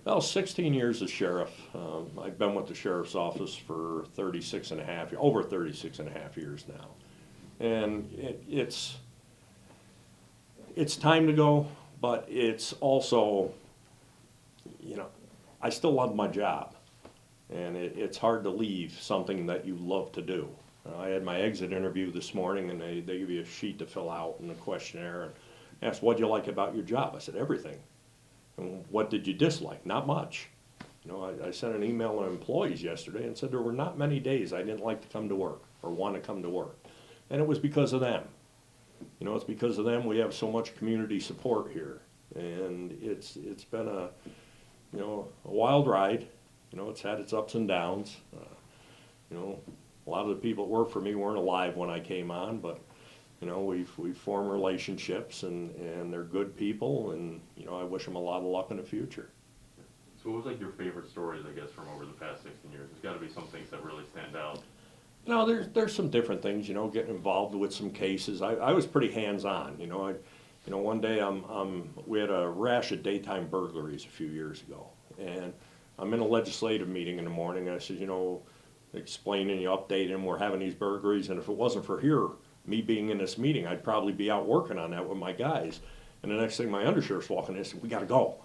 Well, 16 years as sheriff. I've been with the sheriff's office for 36 and a half, over 36 and a half years now. And it's time to go, but it's also, you know, I still love my job. And it's hard to leave something that you love to do. I had my exit interview this morning, and they give you a sheet to fill out and a questionnaire, and asked, "What do you like about your job?" I said, "Everything." "And what did you dislike?" "Not much." I sent an email to employees yesterday and said there were not many days I didn't like to come to work or want to come to work. And it was because of them. It's because of them we have so much community support here. And it's been a wild ride. It's had its ups and downs. A lot of the people that work for me weren't alive when I came on, but we've formed relationships, and they're good people, and I wish them a lot of luck in the future. So what was like your favorite stories, I guess, from over the past 16 years? There's got to be some things that really stand out. There's some different things, getting involved with some cases. I was pretty hands-on, one day we had a rash of daytime burglaries a few years ago, and I'm in a legislative meeting in the morning, and I said, explaining, updating, we're having these burglaries, and if it wasn't for me being in this meeting, I'd probably be out working on that with my guys. And the next thing, my undersheriff's walking in and said, "We gotta go."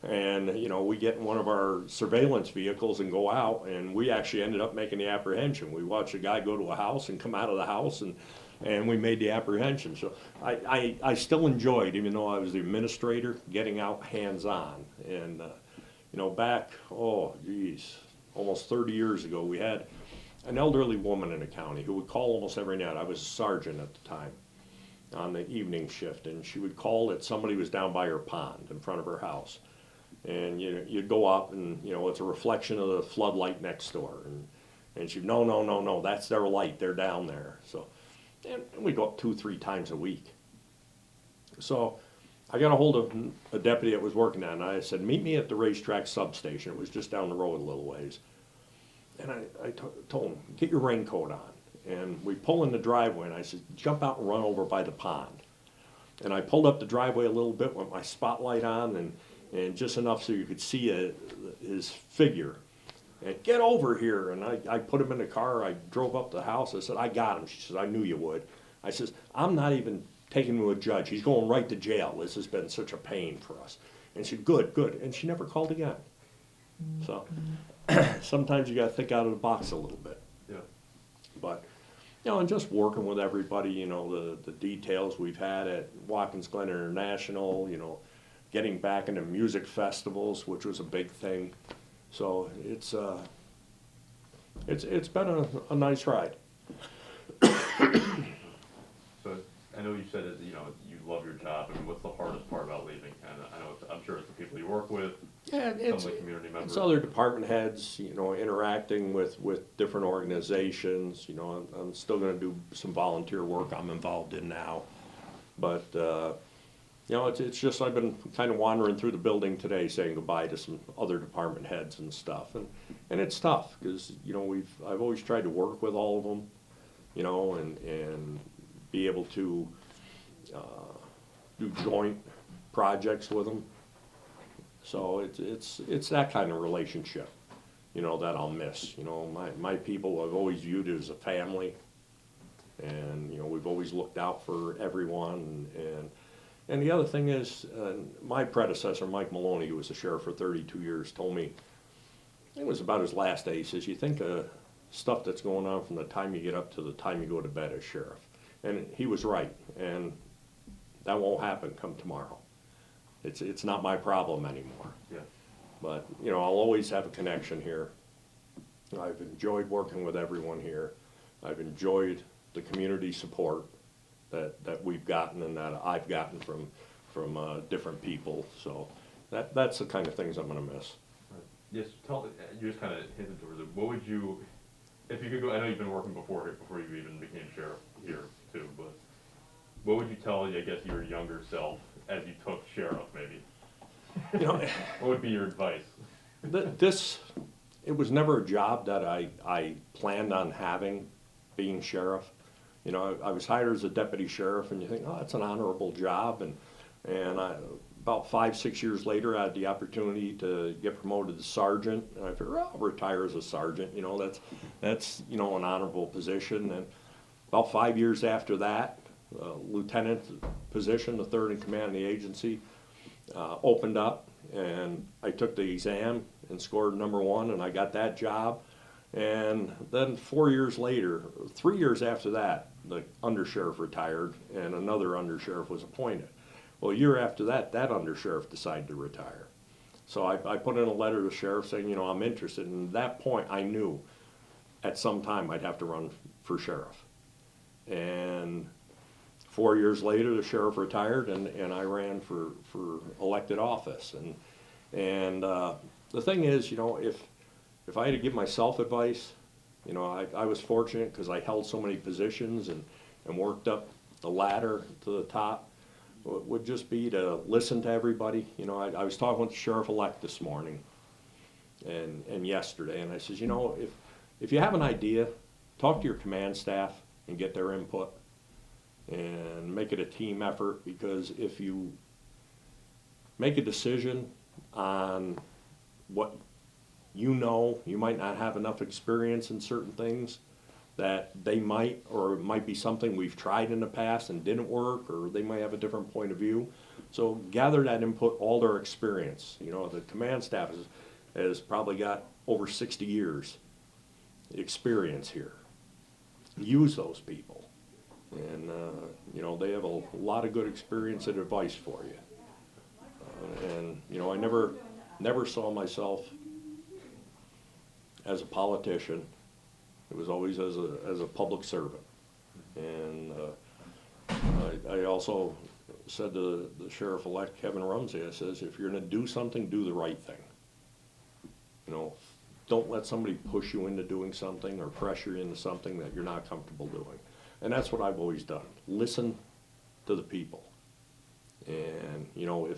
And, we get in one of our surveillance vehicles and go out, and we actually ended up making the apprehension. We watched a guy go to a house and come out of the house, and we made the apprehension. So I still enjoyed, even though I was the administrator, getting out hands-on. And, back, almost 30 years ago, we had an elderly woman in the county who would call almost every night. I was a sergeant at the time on the evening shift, and she would call that somebody was down by her pond in front of her house. And you'd go up, and it's a reflection of the floodlight next door, and she'd, no, that's their light, they're down there. So, and we go up 2-3 times a week. So I got a hold of a deputy that was working on it, and I said, "Meet me at the racetrack substation." It was just down the road a little ways. And I told him, "Get your raincoat on." And we pull in the driveway, and I said, "Jump out and run over by the pond." And I pulled up the driveway a little bit with my spotlight on, and just enough so you could see his figure. And, "Get over here." And I put him in the car. I drove up to the house. I said, "I got him." She said, "I knew you would." I says, "I'm not even taking him to a judge. He's going right to jail. This has been such a pain for us." And she said, "Good." And she never called again. So sometimes you got to think out of the box a little bit. Yeah. But, and just working with everybody, the details we've had at Watkins Glen International, getting back into music festivals, which was a big thing. So it's been a nice ride. So I know you said that, you love your job. I mean, what's the hardest part about leaving? And I'm sure it's the people you work with, Yeah, some of the community members. it's other department heads, interacting with different organizations. I'm still going to do some volunteer work I'm involved in now. But, it's just I've been kind of wandering through the building today saying goodbye to some other department heads and stuff. And it's tough because, I've always tried to work with all of them, and be able to do joint projects with them. So it's that kind of relationship, that I'll miss. My people I've always viewed as a family, and we've always looked out for everyone. And the other thing is, my predecessor, Mike Maloney, who was the sheriff for 32 years, told me, it was about his last day, he says, "You think of stuff that's going on from the time you get up to the time you go to bed as sheriff." And he was right, and that won't happen come tomorrow. It's not my problem anymore. Yeah. But, I'll always have a connection here. I've enjoyed working with everyone here. I've enjoyed the community support that we've gotten and that I've gotten from different people. So that's the kind of things I'm going to miss. Right. Yes, you just kind of hinted towards it. What would you, if you could go, I know you've been working before you even became sheriff here too, but what would you tell, I guess, your younger self as you took sheriff, maybe? What would be your advice? It was never a job that I planned on having, being sheriff. I was hired as a deputy sheriff, and you think, oh, that's an honorable job, about 5, 6 years later, I had the opportunity to get promoted to sergeant, and I figured, well, I'll retire as a sergeant, you know, that's, you know, an honorable position. And about 5 years after that, lieutenant position, the third in command of the agency, opened up, and I took the exam and scored #1, and I got that job. And then 4 years later, 3 years after that, the undersheriff retired, and another undersheriff was appointed. Well, a year after that, that undersheriff decided to retire. So I put in a letter to the sheriff saying, you know, I'm interested. And at that point, I knew at some time I'd have to run for sheriff. And 4 years later, the sheriff retired, and I ran for elected office. And the thing is, you know, if I had to give myself advice, you know, I was fortunate because I held so many positions and worked up the ladder to the top. Would just be to listen to everybody. You know, I was talking with the sheriff-elect this morning and yesterday, and I says, you know, if you have an idea, talk to your command staff and get their input and make it a team effort, because if you make a decision on what you know, you might not have enough experience in certain things that they might, or it might be something we've tried in the past and didn't work, or they might have a different point of view. So gather that input, all their experience. You know, the command staff has probably got over 60 years experience here. Use those people. And, you know, they have a lot of good experience and advice for you. And, you know, I never saw myself as a politician. It was always as a public servant. And I also said to the sheriff-elect, Kevin Rumsey, I says, if you're gonna do something, do the right thing. You know, don't let somebody push you into doing something or pressure you into something that you're not comfortable doing. And that's what I've always done. Listen to the people. And, you know,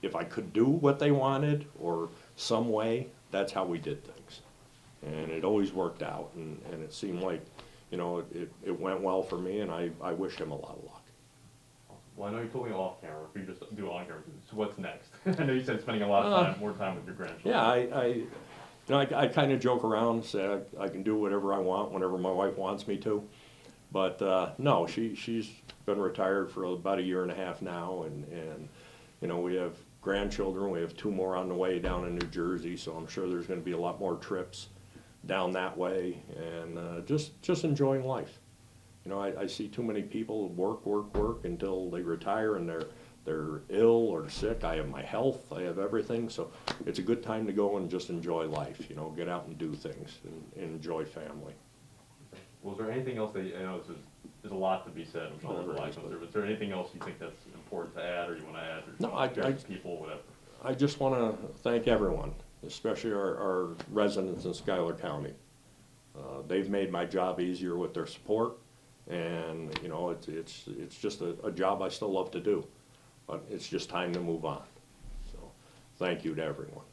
if I could do what they wanted or some way, that's how we did things. And it always worked out, and it seemed like, you know, it went well for me, and I wish him a lot of luck. Well, I know you told me off camera, if you just do it on camera, so what's next? I know you said spending a lot of time, more time with your grandchildren. Yeah, you know, I kind of joke around and say I can do whatever I want whenever my wife wants me to. But no, she's been retired for about 1.5 years now, and you know, we have grandchildren. We have 2 more on the way down in New Jersey, so I'm sure there's going to be a lot more trips down that way, and just enjoying life. You know, I see too many people work until they retire, and they're ill or sick. I have my health, I have everything, so it's a good time to go and just enjoy life. You know, get out and do things and enjoy family. Well, is there anything else that, I know there's a lot to be said, I'm sure there's a lot to say, but is there anything else you think that's important to add, or you want to add, or No, I people, whatever? I just want to thank everyone, especially our residents in Schuyler County. They've made my job easier with their support, and you know, it's just a job I still love to do, but it's just time to move on. So thank you to everyone.